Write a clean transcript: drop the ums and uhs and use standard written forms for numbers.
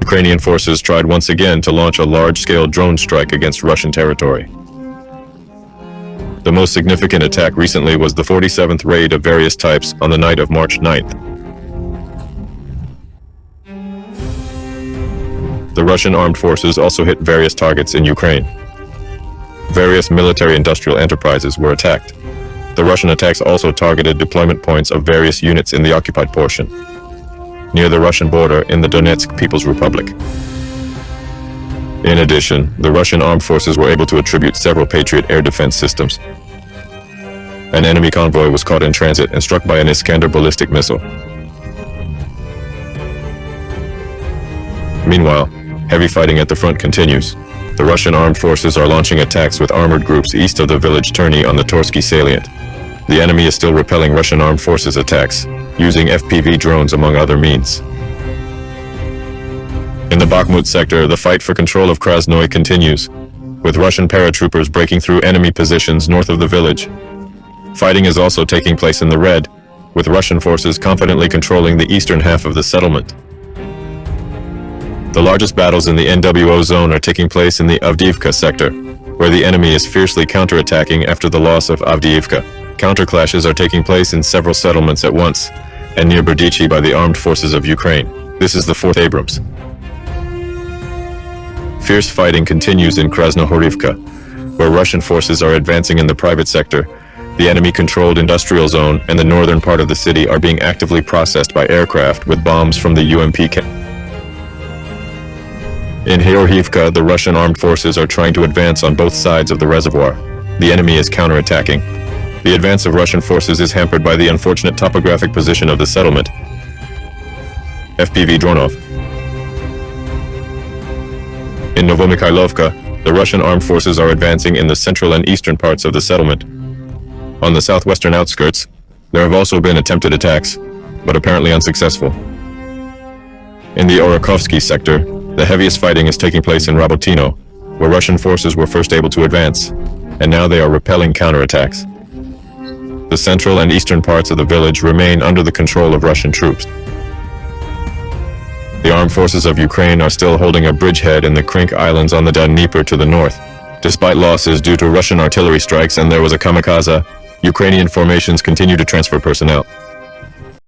Ukrainian forces tried once again to launch a large-scale drone strike against Russian territory. The most significant attack recently was the 47th raid of various types on the night of March 9th. The Russian armed forces also hit various targets in Ukraine. Various military-industrial enterprises were attacked. The Russian attacks also targeted deployment points of various units in the occupied portion, near the Russian border in the Donetsk People's Republic. In addition, the Russian armed forces were able to attribute several Patriot air defense systems. An enemy convoy was caught in transit and struck by an Iskander ballistic missile. Meanwhile, heavy fighting at the front continues. The Russian armed forces are launching attacks with armored groups east of the village Terny on the Torsky salient. The enemy is still repelling Russian armed forces attacks, using FPV drones among other means. In the Bakhmut sector, the fight for control of Krasnoy continues, with Russian paratroopers breaking through enemy positions north of the village. Fighting is also taking place in the Red, with Russian forces confidently controlling the eastern half of the settlement. The largest battles in the NWO zone are taking place in the Avdiivka sector, where the enemy is fiercely counterattacking after the loss of Avdiivka. Counterclashes are taking place in several settlements at once, and near Berdichi by the armed forces of Ukraine. This is the 4th Abrams. Fierce fighting continues in Krasnohorivka, where Russian forces are advancing in the private sector. The enemy-controlled industrial zone and the northern part of the city are being actively processed by aircraft with bombs from the UMP. In Heorhivka, the Russian armed forces are trying to advance on both sides of the reservoir. The enemy is counterattacking. The advance of Russian forces is hampered by the unfortunate topographic position of the settlement. FPV Dronov. In Novomikhailovka, the Russian armed forces are advancing in the central and eastern parts of the settlement. On the southwestern outskirts, there have also been attempted attacks, but apparently unsuccessful. In the Orakovsky sector, the heaviest fighting is taking place in Rabotino, where Russian forces were first able to advance, and now they are repelling counterattacks. The central and eastern parts of the village remain under the control of Russian troops. The armed forces of Ukraine are still holding a bridgehead in the Krink Islands on the Dnieper to the north. Despite losses due to Russian artillery strikes and there was a kamikaze, Ukrainian formations continue to transfer personnel.